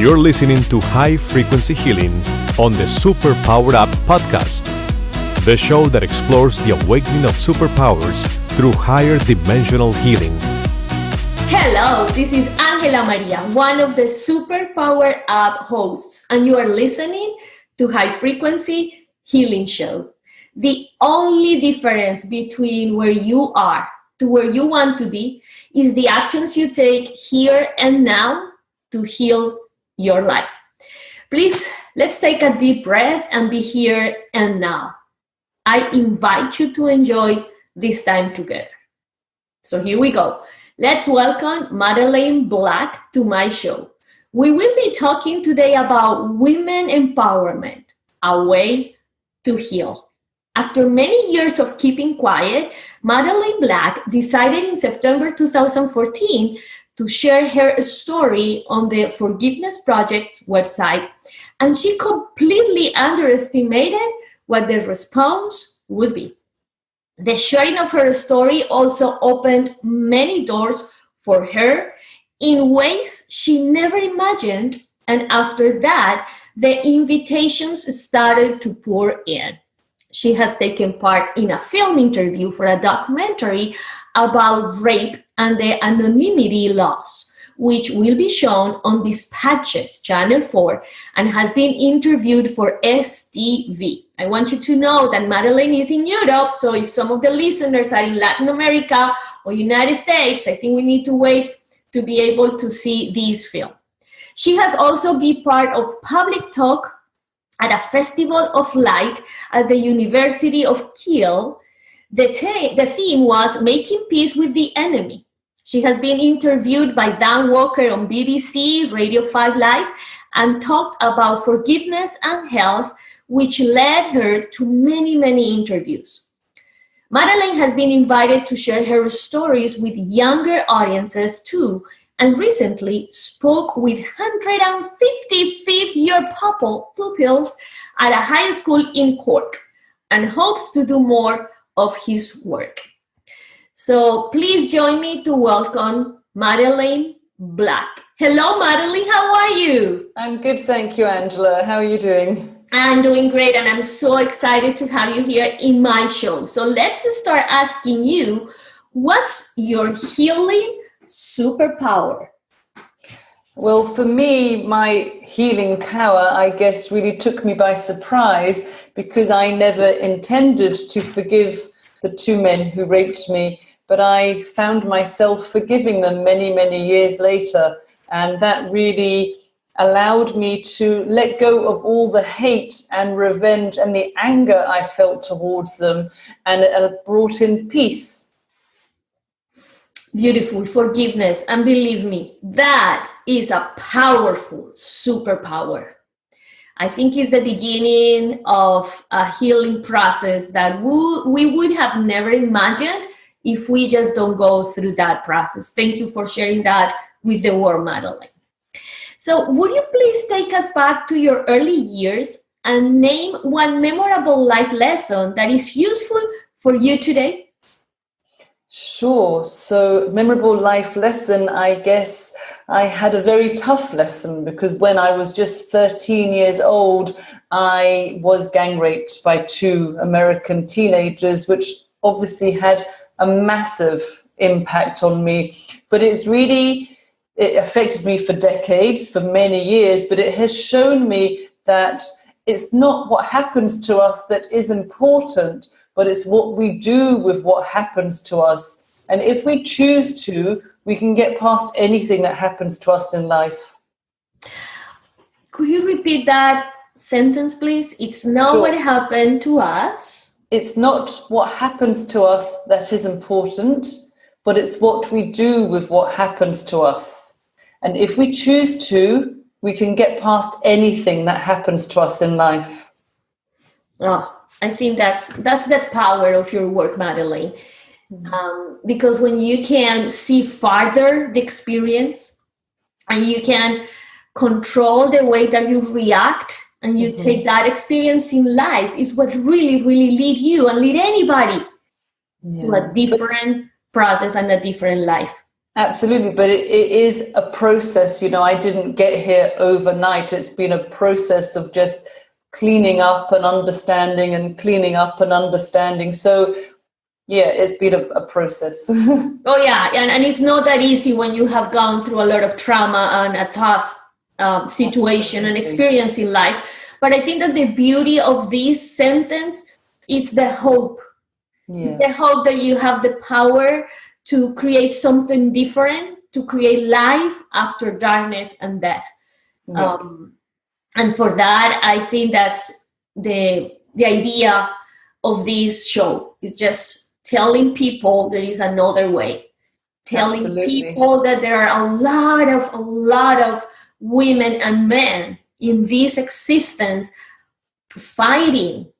You're listening to High Frequency Healing on the Superpower Up podcast, the show that explores the awakening of superpowers through higher dimensional healing. Hello, this is Angela Maria, one of the Superpower Up hosts, and you are listening to High Frequency Healing Show. The only difference between where you are to where you want to be is the actions you take here and now to heal your life. Please, let's take a deep breath and be here and now. I invite you to enjoy this time together. So here we go. Let's welcome Madeleine Black to my show. We will be talking today about women empowerment, a way to heal. After many years of keeping quiet, Madeleine Black decided in September 2014 to share her story on the Forgiveness Project's website, and she completely underestimated what the response would be. The sharing of her story also opened many doors for her in ways she never imagined, and after that, the invitations started to pour in. She has taken part in a film interview for a documentary about rape and the anonymity laws, which will be shown on Dispatches Channel 4 and has been interviewed for STV. I want you to know that Madeleine is in Europe, so if some of the listeners are in Latin America or United States, I think we need to wait to be able to see this film. She has also been part of public talk at a Festival of Light at the University of Kiel. The theme was Making Peace with the Enemy. She has been interviewed by Dan Walker on BBC, Radio 5 Live, and talked about forgiveness and health, which led her to many, many interviews. Madeleine has been invited to share her stories with younger audiences too, and recently spoke with 155th-year pupils at a high school in Cork, and hopes to do more of his work. So please join me to welcome Madeleine Black. Hello, Madeleine, how are you? I'm good, thank you, Angela. How are you doing? I'm doing great, and I'm so excited to have you here in my show. So let's start asking you, what's your healing superpower? Well, for me, my healing power, I guess, really took me by surprise because I never intended to forgive the two men who raped me, but I found myself forgiving them many, many years later. And that really allowed me to let go of all the hate and revenge and the anger I felt towards them, and it brought in peace. Beautiful, forgiveness. And believe me, that is a powerful superpower. I think it's the beginning of a healing process that we would have never imagined if we just don't go through that process. Thank you for sharing that with the world, Madeleine. So would you please take us back to your early years and name one memorable life lesson that is useful for you today? Sure. So, memorable life lesson, I guess I had a very tough lesson because when I was just 13 years old, I was gang raped by two American teenagers, which obviously had a massive impact on me. But it affected me for decades, for many years, but it has shown me that it's not what happens to us that is important, but it's what we do with what happens to us. And if we choose to, we can get past anything that happens to us in life. Could you repeat that sentence, please? It's not what happened to us. It's not what happens to us that is important, but it's what we do with what happens to us. And if we choose to, we can get past anything that happens to us in life. Oh, I think that's the power of your work, Madeleine. Because when you can see farther the experience and you can control the way that you react and you take that experience in life is what really, really lead you and lead anybody to a different process and a different life. Absolutely, but it is a process. I didn't get here overnight. It's been a process of just cleaning up and understanding and cleaning up and understanding. So, yeah, it's been a process. Oh, yeah. And it's not that easy when you have gone through a lot of trauma and a tough situation and experience in life. But I think that the beauty of this sentence is the hope. Yeah. It's the hope that you have the power to create something different, to create life after darkness and death. Yeah. And for that, I think that's the idea of this show. It's just telling people there is another way. Telling people that there are a lot of women and men in this existence fighting,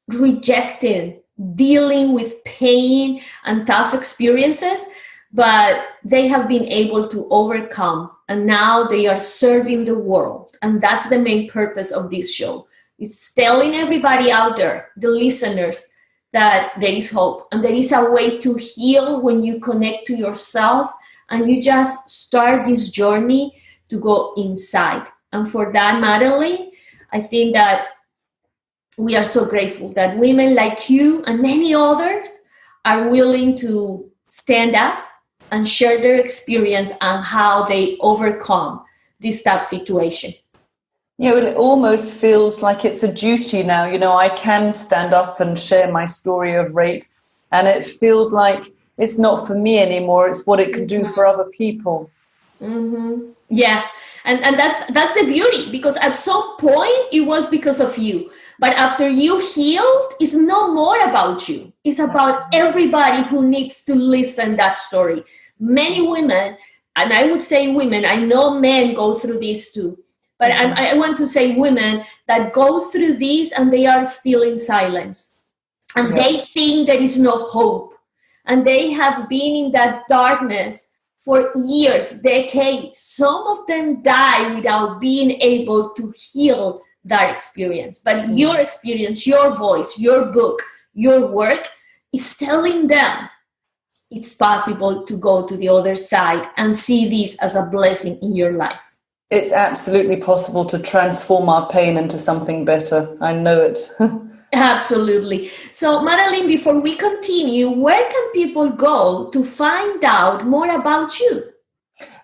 rejecting, dealing with pain and tough experiences, but they have been able to overcome, and now they are serving the world. And that's the main purpose of this show. It's telling everybody out there, the listeners, that there is hope and there is a way to heal when you connect to yourself and you just start this journey to go inside. And for that, Madeline, I think that we are so grateful that women like you and many others are willing to stand up and share their experience and how they overcome this tough situation. Yeah, well, it almost feels like it's a duty now. I can stand up and share my story of rape, and it feels like it's not for me anymore. It's what it can do for other people. Mm-hmm. Yeah, and that's the beauty, because at some point it was because of you. But after you healed, it's no more about you. It's about everybody who needs to listen that story. Many women, and I would say women, I know men go through this too, but I want to say women that go through this and they are still in silence. And they think there is no hope. And they have been in that darkness for years, decades. Some of them die without being able to heal that experience. But your experience, your voice, your book, your work is telling them it's possible to go to the other side and see this as a blessing in your life. It's absolutely possible to transform our pain into something better. I know it. Absolutely. So, Madeline, before we continue, where can people go to find out more about you?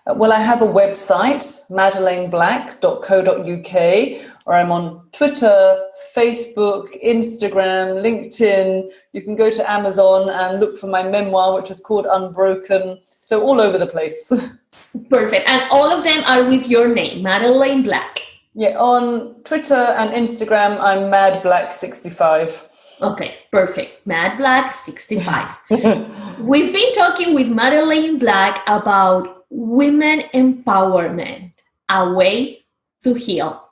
Well, I have a website, madelineblack.co.uk, or I'm on Twitter, Facebook, Instagram, LinkedIn. You can go to Amazon and look for my memoir, which is called Unbroken. So all over the place. Perfect. And all of them are with your name, Madeline Black. Yeah, on Twitter and Instagram, I'm MadBlack65. Okay, perfect. Mad Black 65. We've been talking with Madeline Black about women empowerment, a way to heal.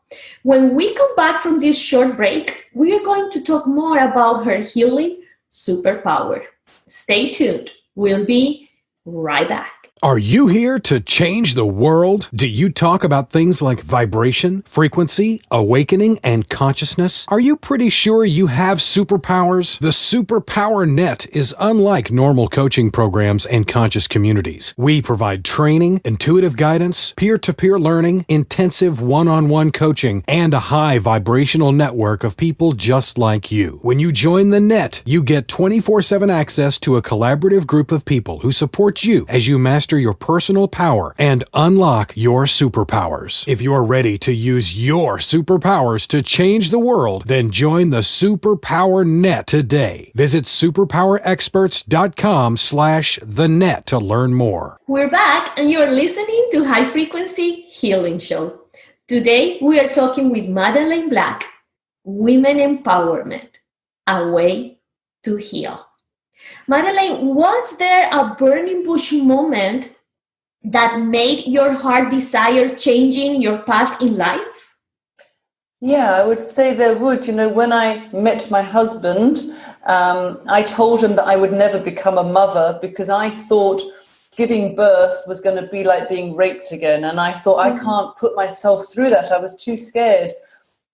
When we come back from this short break, we are going to talk more about her healing superpower. Stay tuned. We'll be right back. Are you here to change the world? Do you talk about things like vibration, frequency, awakening, and consciousness? Are you pretty sure you have superpowers? The Superpower Net is unlike normal coaching programs and conscious communities. We provide training, intuitive guidance, peer-to-peer learning, intensive one-on-one coaching, and a high vibrational network of people just like you. When you join the net, you get 24/7 access to a collaborative group of people who support you as you master your personal power and unlock your superpowers. If you're ready to use your superpowers to change the world, then join the Superpower Net today. Visit superpowerexperts.com/thenet to learn more. We're back and you're listening to High Frequency Healing Show. Today we are talking with Madeline Black, Women Empowerment, a way to heal. Madeline, was there a burning bush moment that made your heart desire changing your path in life? Yeah, I would say there would. When I met my husband, I told him that I would never become a mother because I thought giving birth was going to be like being raped again. And I thought, I can't put myself through that. I was too scared.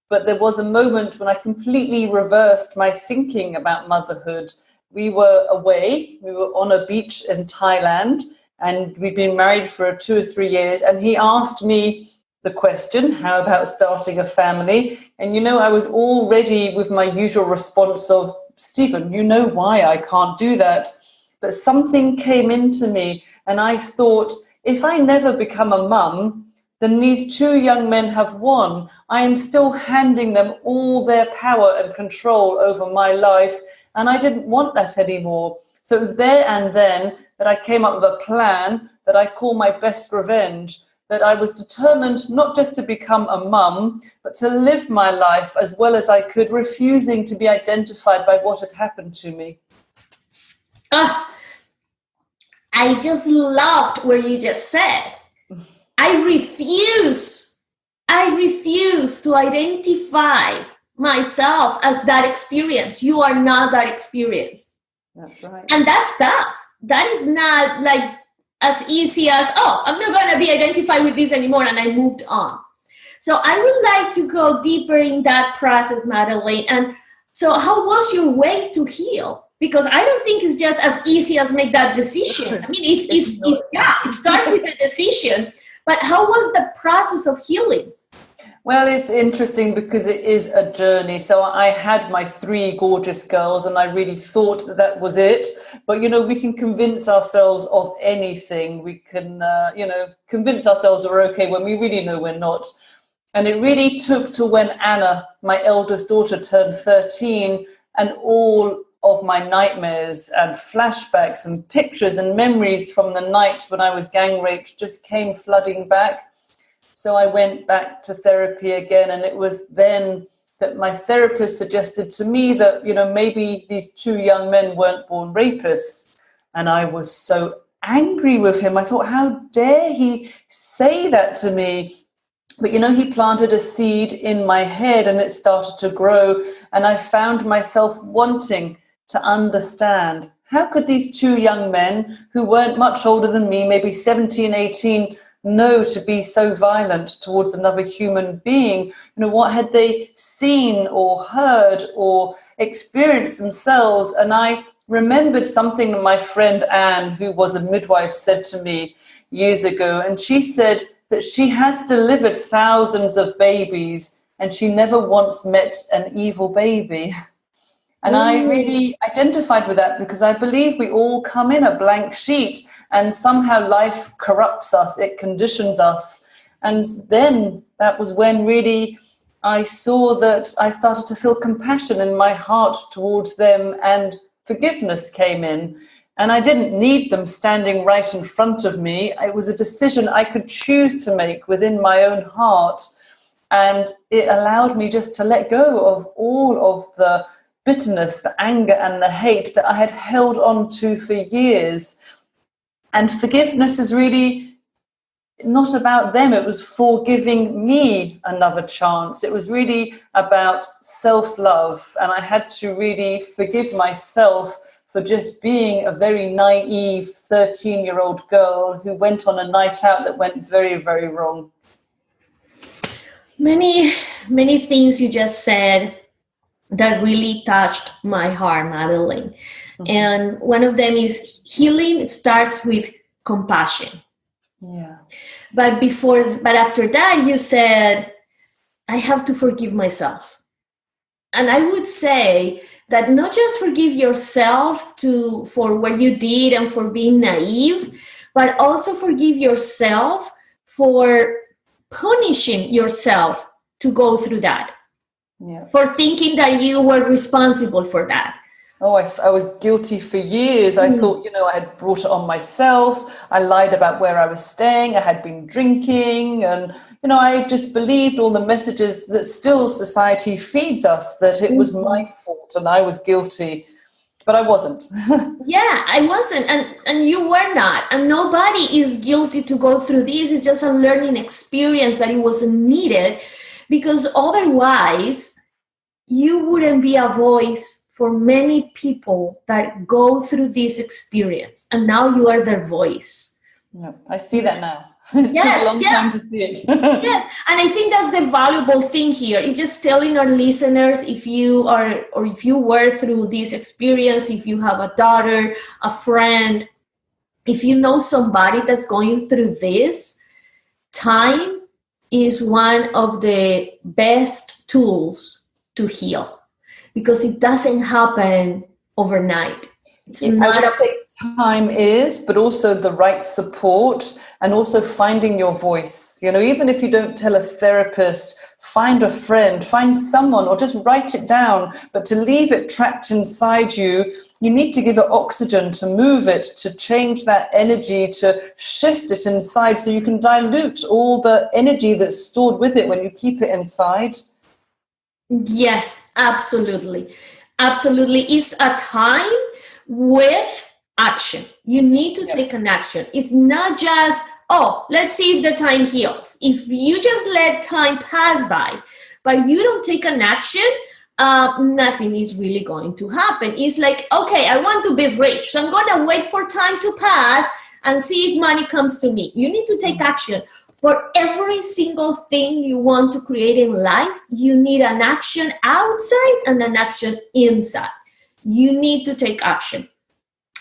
But there was a moment when I completely reversed my thinking about motherhood. We were away, we were on a beach in Thailand, and we'd been married for 2 or 3 years, and he asked me the question, how about starting a family? And, I was already with my usual response of, Stephen, you know why I can't do that. But something came into me, and I thought, if I never become a mum, then these 2 young men have won. I am still handing them all their power and control over my life, and I didn't want that anymore. So it was there and then that I came up with a plan that I call my best revenge, that I was determined not just to become a mum, but to live my life as well as I could, refusing to be identified by what had happened to me. I just loved what you just said. I refuse to identify myself as that experience. You are not that experience. That's right. And that's tough. That is not like as easy as, I'm not going to be identified with this anymore, and I moved on. So I would like to go deeper in that process, Madeline. And so how was your way to heal? Because I don't think it's just as easy as make that decision. I mean, it starts with the decision. But how was the process of healing? Well, it's interesting because it is a journey. So I had my 3 gorgeous girls, and I really thought that was it. But, we can convince ourselves of anything. We can, convince ourselves we're okay when we really know we're not. And it really took to when Anna, my eldest daughter, turned 13, and all of my nightmares and flashbacks and pictures and memories from the night when I was gang raped just came flooding back. So I went back to therapy again, and it was then that my therapist suggested to me that, maybe these 2 young men weren't born rapists. And I was so angry with him. I thought, how dare he say that to me? But, he planted a seed in my head, and it started to grow. And I found myself wanting to understand, how could these 2 young men who weren't much older than me, maybe 17, 18, know to be so violent towards another human being? What had they seen or heard or experienced themselves? And I remembered something that my friend Anne, who was a midwife, said to me years ago. And she said that she has delivered thousands of babies, and she never once met an evil baby. And I really identified with that, because I believe we all come in a blank sheet, and somehow life corrupts us, it conditions us. And then that was when really I saw that I started to feel compassion in my heart towards them, and forgiveness came in. And I didn't need them standing right in front of me. It was a decision I could choose to make within my own heart. And it allowed me just to let go of all of the bitterness, the anger and the hate that I had held on to for years. And forgiveness is really not about them. It was for giving me another chance. It was really about self-love. And I had to really forgive myself for just being a very naive 13-year-old girl who went on a night out that went very, very wrong. Many things you just said that really touched my heart, Madeline. Mm-hmm. And one of them is healing starts with compassion. Yeah. But after that, you said, I have to forgive myself. And I would say that not just forgive yourself for what you did and for being naive, but also forgive yourself for punishing yourself to go through that. Yeah. For thinking that you were responsible for that. Oh, I was guilty for years. I thought, I had brought it on myself. I lied about where I was staying. I had been drinking. And, I just believed all the messages that still society feeds us, that it was my fault and I was guilty. But I wasn't. Yeah, I wasn't. And you were not. And nobody is guilty to go through this. It's just a learning experience that it wasn't needed. Because otherwise, you wouldn't be a voice for many people that go through this experience. And now you are their voice. Yeah, I see that now. Yes, it took a long time to see it. Yes, and I think that's the valuable thing here. It's just telling our listeners, if you are, or if you were through this experience, if you have a daughter, a friend, if you know somebody that's going through this, time is one of the best tools to heal, because it doesn't happen overnight. It's not I would say time is, but also the right support, and also finding your voice. You know, even if you don't tell a therapist, find a friend, find someone, or just write it down. But to leave it trapped inside you, you need to give it oxygen, to move it, to change that energy, to shift it inside, so you can dilute all the energy that's stored with it when you keep it inside. Yes, absolutely. Absolutely. It's a time with action. You need to take an action. It's not just, oh, let's see if the time heals. If you just let time pass by, but you don't take an action, nothing is really going to happen. It's like, okay, I want to be rich, so I'm going to wait for time to pass and see if money comes to me. You need to take action. For every single thing you want to create in life, you need an action outside and an action inside. You need to take action.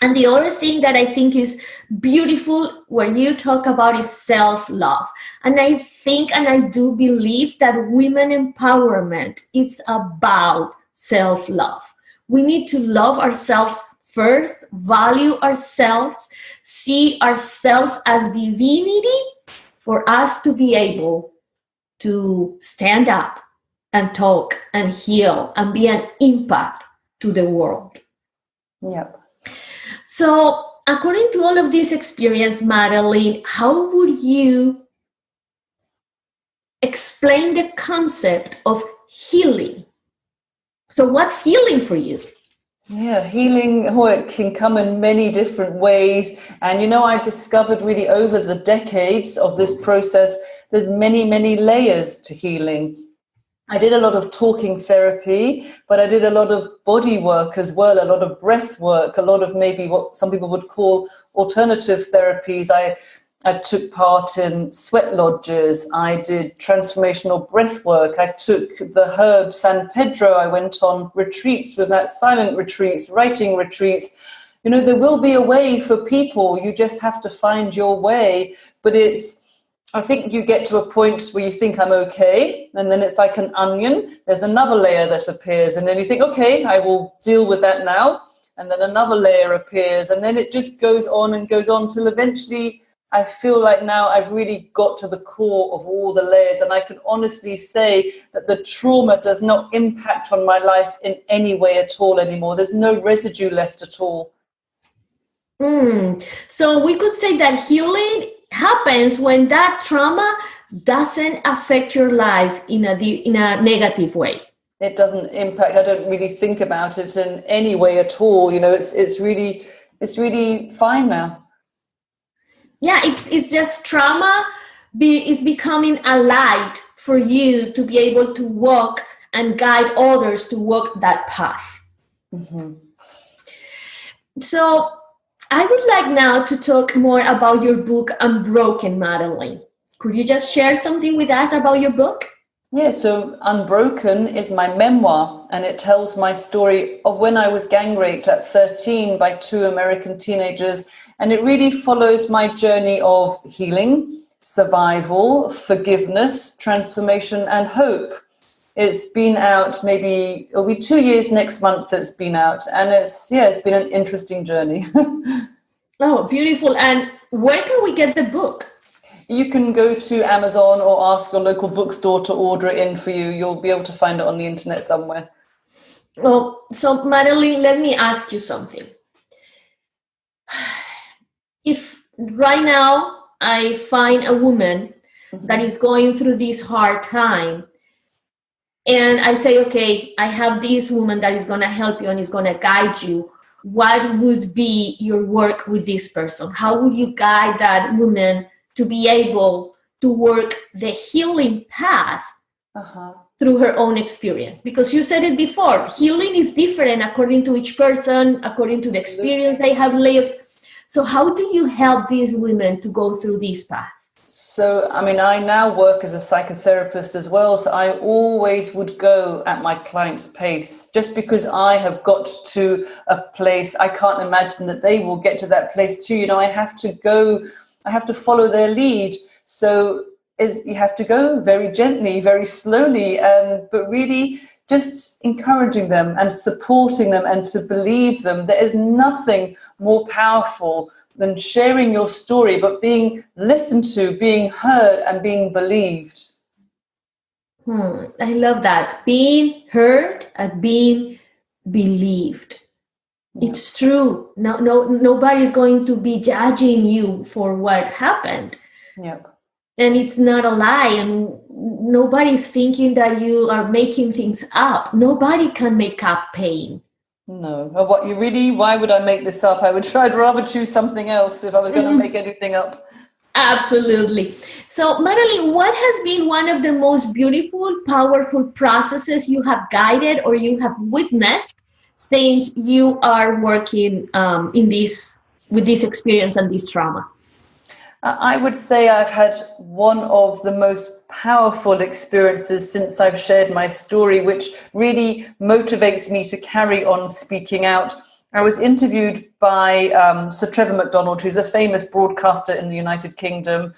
And the other thing that I think is beautiful where you talk about is self-love. And I think, and I do believe that women empowerment is about self-love. We need to love ourselves first, value ourselves, see ourselves as divinity for us to be able to stand up and talk and heal and be an impact to the world. Yep. So, according to all of this experience, Madeline, how would you explain the concept of healing? So, what's healing for you? Yeah, healing, it can come in many different ways. And, you know, I discovered really over the decades of this process, there's many, many layers to healing. I did a lot of talking therapy, but I did a lot of body work as well, a lot of breath work, a lot of maybe what some people would call alternative therapies. I took part in sweat lodges. I did transformational breath work. I took the herb San Pedro. I went on retreats with that, silent retreats, writing retreats. You know, there will be a way for people. You just have to find your way. But I think you get to a point where you think I'm okay, and then it's like an onion. There's another layer that appears, and then you think, okay, I will deal with that now. And then another layer appears, and then it just goes on and goes on till eventually I feel like now I've really got to the core of all the layers, and I can honestly say that the trauma does not impact on my life in any way at all anymore. There's no residue left at all. So we could say that healing happens when that trauma doesn't affect your life in a negative way. It doesn't impact. I don't really think about it in any way at all. You know, it's really fine now. Yeah, it's just trauma is becoming a light for you to be able to walk and guide others to walk that path. Mm-hmm. So I would like now to talk more about your book, Unbroken, Madeline. Could you just share something with us about your book? Yeah, so Unbroken is my memoir, and it tells my story of when I was gang raped at 13 by 2 American teenagers. And it really follows my journey of healing, survival, forgiveness, transformation, and hope. It's been out, it'll be 2 years next month that it's been out. And it's been an interesting journey. Oh, beautiful. And where can we get the book? You can go to Amazon or ask your local bookstore to order it in for you. You'll be able to find it on the internet somewhere. Oh, so Madeline, let me ask you something. If right now I find a woman that is going through this hard time, and I say, okay, I have this woman that is going to help you and is going to guide you, what would be your work with this person? How would you guide that woman to be able to work the healing path through her own experience? Because you said it before, healing is different according to each person, according to the experience they have lived. So how do you help these women to go through this path? So, I mean, I now work as a psychotherapist as well. So I always would go at my client's pace just because I have got to a place. I can't imagine that they will get to that place too. You know, I have to go, I have to follow their lead. So you have to go very gently, very slowly, but really just encouraging them and supporting them and to believe them. There is nothing more powerful than sharing your story, but being listened to, being heard, and being believed. I love that. Being heard and being believed. Yeah. It's true. Nobody's going to be judging you for what happened. Yep. And it's not a lie. And nobody's thinking that you are making things up. Nobody can make up pain. No. Why would I make this up? I'd rather choose something else if I was going to make anything up. Absolutely. So, Marilyn, what has been one of the most beautiful, powerful processes you have guided or you have witnessed since you are working with this experience and this trauma? I would say I've had one of the most powerful experiences since I've shared my story, which really motivates me to carry on speaking out. I was interviewed by Sir Trevor McDonald, who's a famous broadcaster in the United Kingdom,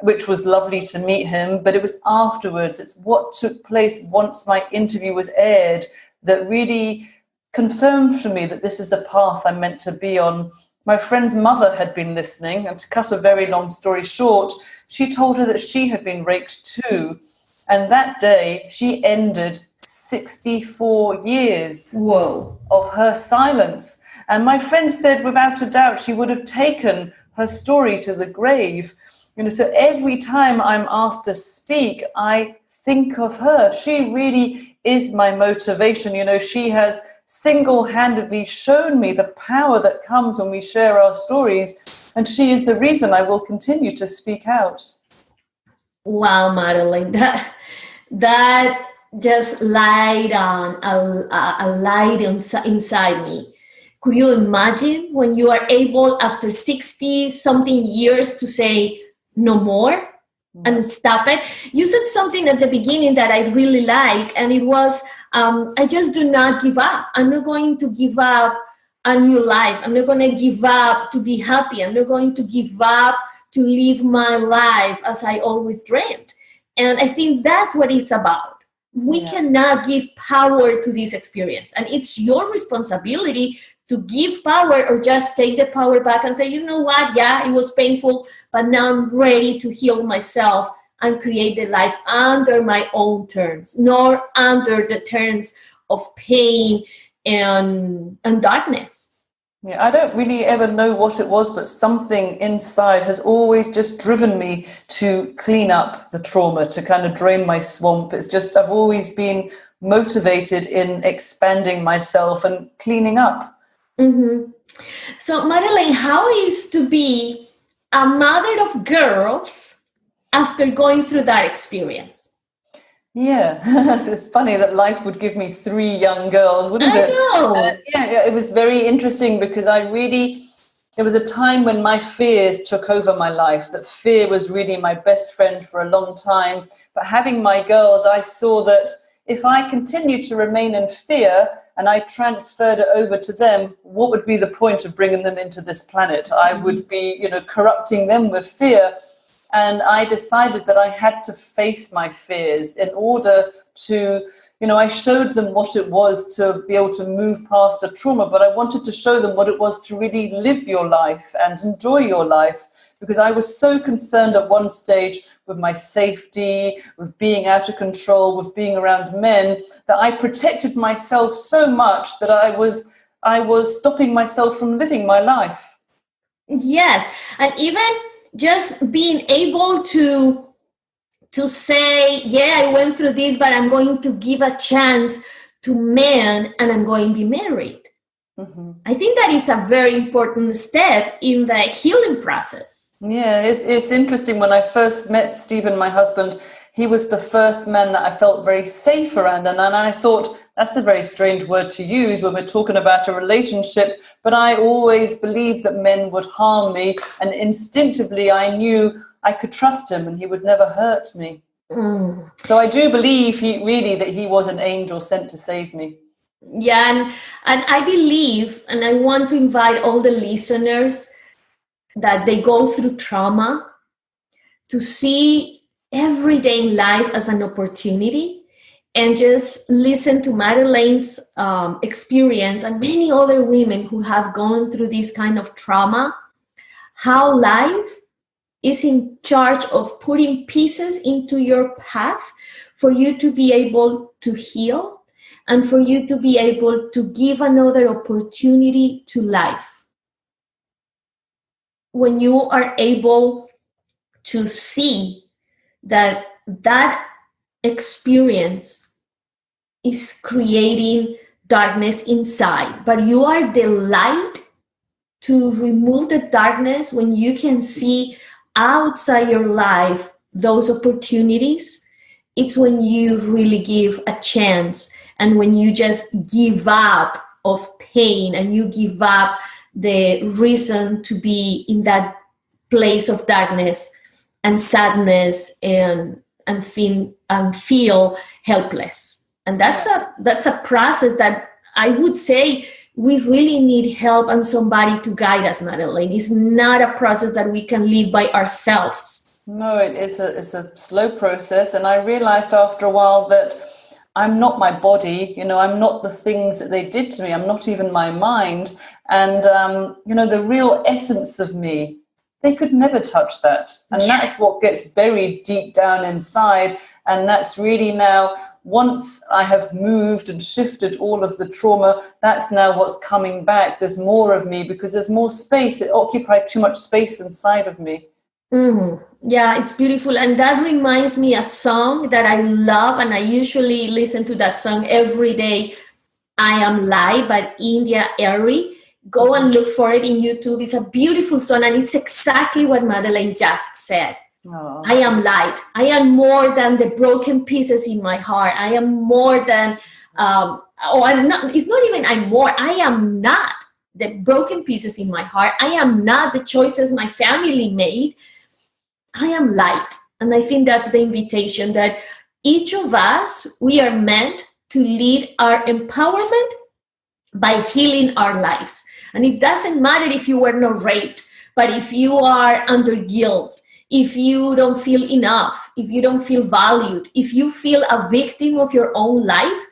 which was lovely to meet him. But it was afterwards, it's what took place once my interview was aired that really confirmed for me that this is a path I'm meant to be on. My friend's mother had been listening, and to cut a very long story short, she told her that she had been raped too. And that day, she ended 64 years of her silence. And my friend said, without a doubt, she would have taken her story to the grave. You know, so every time I'm asked to speak, I think of her. She really is my motivation. You know, she has single-handedly shown me the power that comes when we share our stories, and she is the reason I will continue to speak out. Wow, Madeline, that just light on a light inside me. Could you imagine when you are able after 60 something years to say no more and stop it? You said something at the beginning that I really like, and it was I just do not give up. I'm not going to give up a new life. I'm not going to give up to be happy. I'm not going to give up to live my life as I always dreamed. And I think that's what it's about. We cannot give power to this experience. And it's your responsibility to give power or just take the power back and say, you know what? Yeah, it was painful, but now I'm ready to heal myself and create the life under my own terms, nor under the terms of pain and darkness. Yeah, I don't really ever know what it was, but something inside has always just driven me to clean up the trauma, to kind of drain my swamp. It's just, I've always been motivated in expanding myself and cleaning up. Mm-hmm. So, Madeline, how is to be a mother of girls after going through that experience? Yeah, it's funny that life would give me 3 young girls, wouldn't it? I know. Yeah, it was very interesting because there was a time when my fears took over my life, that fear was really my best friend for a long time. But having my girls, I saw that if I continued to remain in fear and I transferred it over to them, what would be the point of bringing them into this planet? I would be, corrupting them with fear. And I decided that I had to face my fears in order to, I showed them what it was to be able to move past a trauma, but I wanted to show them what it was to really live your life and enjoy your life, because I was so concerned at one stage with my safety, with being out of control, with being around men, that I protected myself so much that I was stopping myself from living my life. Yes, and even just being able to say, yeah, I went through this, but I'm going to give a chance to men and I'm going to be married. Mm-hmm. I think that is a very important step in the healing process. Yeah, it's interesting. When I first met Stephen, my husband, he was the first man that I felt very safe around. And I thought, that's a very strange word to use when we're talking about a relationship. But I always believed that men would harm me. And instinctively, I knew I could trust him and he would never hurt me. Mm. So I do believe that he was an angel sent to save me. Yeah, and I believe, and I want to invite all the listeners that they go through trauma to see every day in life as an opportunity, and just listen to Madeleine's experience and many other women who have gone through this kind of trauma, how life is in charge of putting pieces into your path for you to be able to heal and for you to be able to give another opportunity to life. When you are able to see that experience is creating darkness inside, but you are the light to remove the darkness, when you can see outside your life those opportunities, it's when you really give a chance, and when you just give up of pain and you give up the reason to be in that place of darkness and sadness and feel helpless. And that's a process that I would say we really need help and somebody to guide us, Madeleine. It's not a process that we can live by ourselves. No, it's a slow process. And I realized after a while that I'm not my body, I'm not the things that they did to me. I'm not even my mind. And, the real essence of me, they could never touch that. And that's what gets buried deep down inside. And that's really now, once I have moved and shifted all of the trauma, that's now what's coming back. There's more of me because there's more space. It occupied too much space inside of me. Mm-hmm. Yeah, it's beautiful. And that reminds me a song that I love, and I usually listen to that song every day. I Am Light by India Airy. Go and look for it in YouTube. It's a beautiful song, and it's exactly what Madeleine just said. Oh. I am light. I am more than the broken pieces in my heart. I am more than, I'm not, it's not even I'm more. I am not the broken pieces in my heart. I am not the choices my family made. I am light. And I think that's the invitation, that each of us, we are meant to lead our empowerment by healing our lives. And it doesn't matter if you were not raped, but if you are under guilt, if you don't feel enough, if you don't feel valued, if you feel a victim of your own life,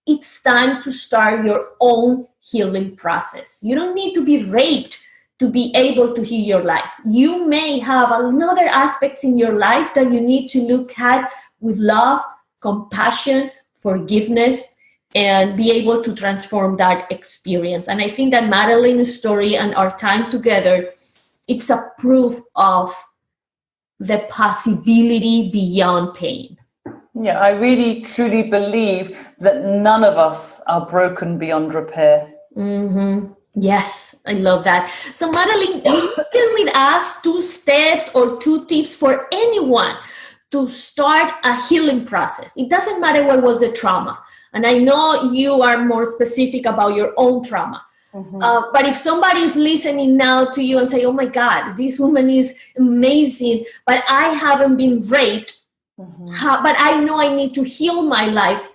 it's time to start your own healing process. You don't need to be raped to be able to heal your life. You may have another aspects in your life that you need to look at with love, compassion, forgiveness, and be able to transform that experience. And I think that Madeleine's story and our time together, it's a proof of the possibility beyond pain. Yeah, I really, truly believe that none of us are broken beyond repair. Mm-hmm. Yes, I love that. So Madeleine, share with us 2 steps or 2 tips for anyone to start a healing process. It doesn't matter what was the trauma. And I know you are more specific about your own trauma. Mm-hmm. But if somebody is listening now to you and say, oh my God, this woman is amazing, but I haven't been raped, but I know I need to heal my life,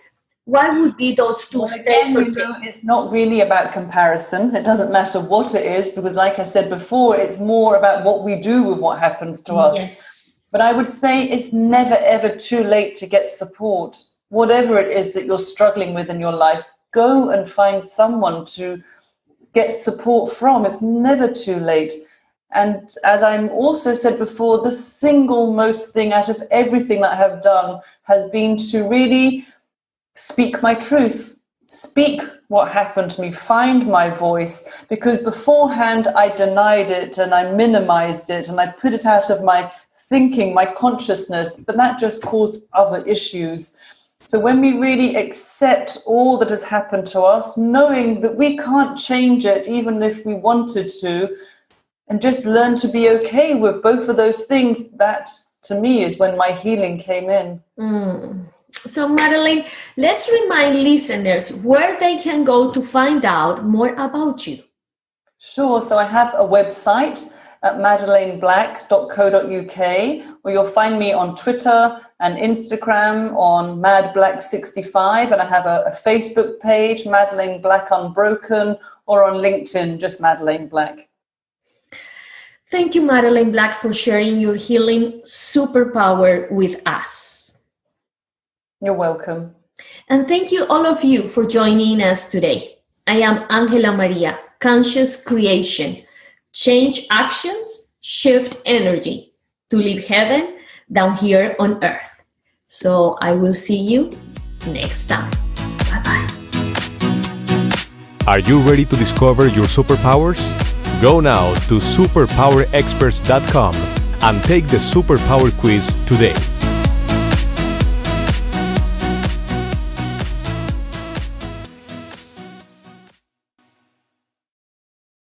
what would be those 2 steps or tips? It's not really about comparison. It doesn't matter what it is, because like I said before, it's more about what we do with what happens to us. Yes. But I would say it's never, ever too late to get support. Whatever it is that you're struggling with in your life, go and find someone to get support from. It's never too late. And as I also said before, the single most thing out of everything that I have done has been to really speak my truth, speak what happened to me, find my voice, because beforehand I denied it and I minimized it and I put it out of my thinking, my consciousness, but that just caused other issues. So when we really accept all that has happened to us, knowing that we can't change it even if we wanted to, and just learn to be okay with both of those things, that to me is when my healing came in. So Madeleine, let's remind listeners where they can go to find out more about you. Sure. So I have a website. at madeleineBlack.co.uk, or you'll find me on Twitter and Instagram on MadBlack65, and I have a Facebook page, Madeleine Black Unbroken, or on LinkedIn, just Madeleine Black. Thank you, Madeleine Black, for sharing your healing superpower with us. You're welcome. And thank you, all of you, for joining us today. I am Angela Maria, Conscious Creation. Change actions, shift energy to live heaven down here on earth. So I will see you next time. Bye-bye. Are you ready to discover your superpowers? Go now to superpowerexperts.com and take the Superpower Quiz today.